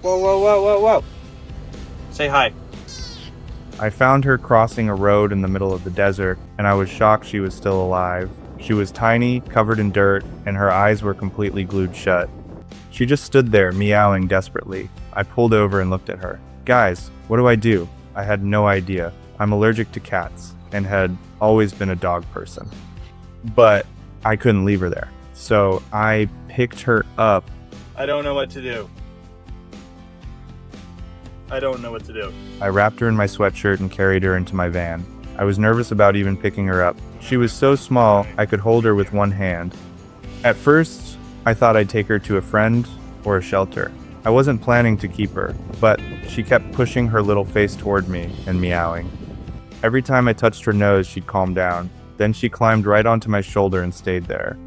Whoa, whoa, whoa, whoa, whoa. Say hi. I found her crossing a road in the middle of the desert, and I was shocked she was still alive. She was tiny, covered in dirt, and her eyes were completely glued shut. She just stood there, meowing desperately. I pulled over and looked at her. Guys, what do I do? I had no idea. I'm allergic to cats, and had always been a dog person. But I couldn't leave her there. So I picked her up. I don't know what to do. I don't know what to do. I wrapped her in my sweatshirt and carried her into my van. I was nervous about even picking her up. She was so small, I could hold her with one hand. At first, I thought I'd take her to a friend or a shelter. I wasn't planning to keep her, but she kept pushing her little face toward me and meowing. Every time I touched her nose, she'd calm down. Then she climbed right onto my shoulder and stayed there.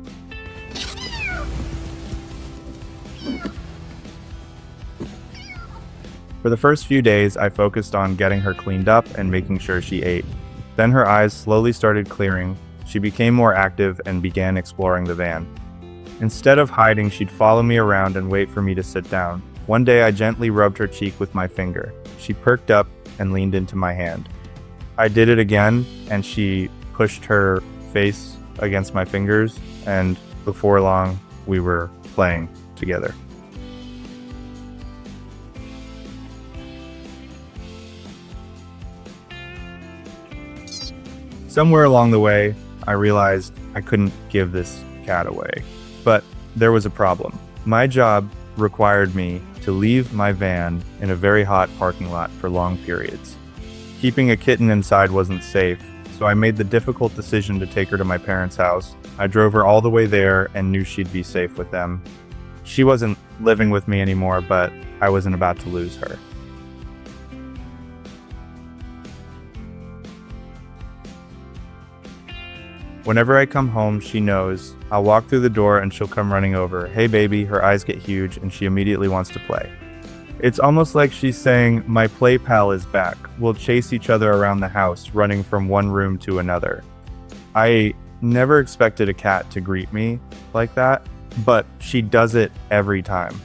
For the first few days, I focused on getting her cleaned up and making sure she ate. Then her eyes slowly started clearing. She became more active and began exploring the van. Instead of hiding, she'd follow me around and wait for me to sit down. One day, I gently rubbed her cheek with my finger. She perked up and leaned into my hand. I did it again, and she pushed her face against my fingers, and before long, we were playing together. Somewhere along the way, I realized I couldn't give this cat away. But there was a problem. My job required me to leave my van in a very hot parking lot for long periods. Keeping a kitten inside wasn't safe, so I made the difficult decision to take her to my parents' house. I drove her all the way there and knew she'd be safe with them. She wasn't living with me anymore, but I wasn't about to lose her. Whenever I come home, she knows. I'll walk through the door and she'll come running over. Hey baby, her eyes get huge and she immediately wants to play. It's almost like she's saying, my play pal is back. We'll chase each other around the house, running from one room to another. I never expected a cat to greet me like that, but she does it every time.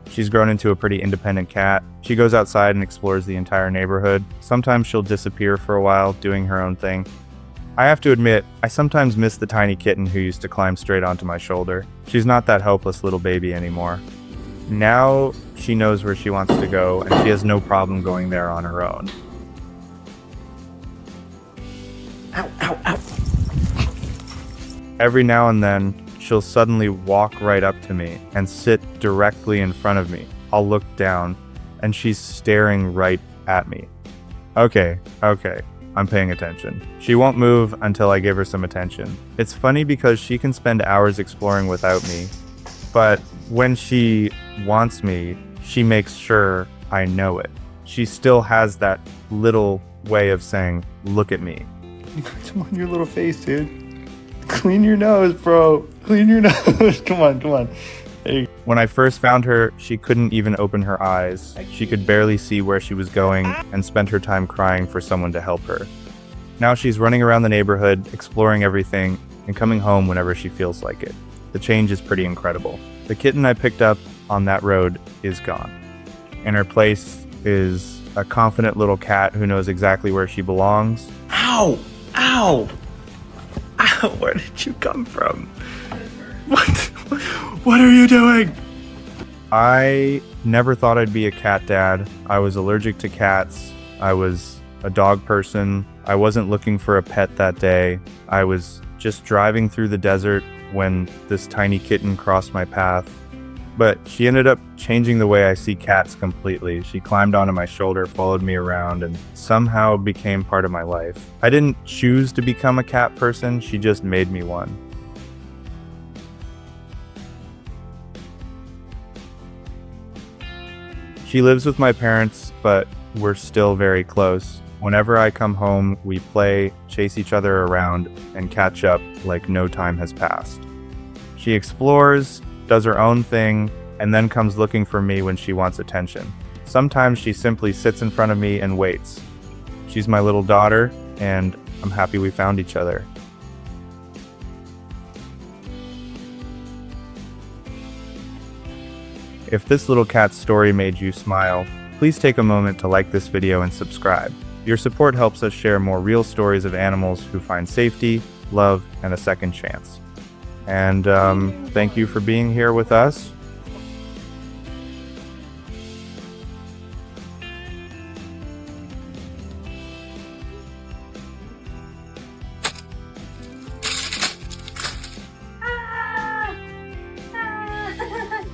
She's grown into a pretty independent cat. She goes outside and explores the entire neighborhood. Sometimes she'll disappear for a while, doing her own thing. I have to admit, I sometimes miss the tiny kitten who used to climb straight onto my shoulder. She's not that helpless little baby anymore. Now she knows where she wants to go, and she has no problem going there on her own. Ow, ow, ow. Every now and then, she'll suddenly walk right up to me and sit directly in front of me. I'll look down, and she's staring right at me. Okay, I'm paying attention. She won't move until I give her some attention. It's funny because she can spend hours exploring without me, but when she wants me, she makes sure I know it. She still has that little way of saying, look at me. Come on, your little face, dude. Clean your nose, bro. Clean your nose. Come on. Hey. When I first found her, she couldn't even open her eyes. She could barely see where she was going and spent her time crying for someone to help her. Now she's running around the neighborhood, exploring everything, and coming home whenever she feels like it. The change is pretty incredible. The kitten I picked up on that road is gone. In her place is a confident little cat who knows exactly where she belongs. Ow! Ow! Ow! Where did you come from? What are you doing? I never thought I'd be a cat dad. I was allergic to cats. I was a dog person. I wasn't looking for a pet that day. I was just driving through the desert when this tiny kitten crossed my path. But she ended up changing the way I see cats completely. She climbed onto my shoulder, followed me around, and somehow became part of my life. I didn't choose to become a cat person, she just made me one. She lives with my parents, but we're still very close. Whenever I come home, we play, chase each other around, and catch up like no time has passed. She explores, does her own thing, and then comes looking for me when she wants attention. Sometimes she simply sits in front of me and waits. She's my little daughter, and I'm happy we found each other. If this little cat's story made you smile, please take a moment to like this video and subscribe. Your support helps us share more real stories of animals who find safety, love, and a second chance. And thank you for being here with us. Ah! Ah!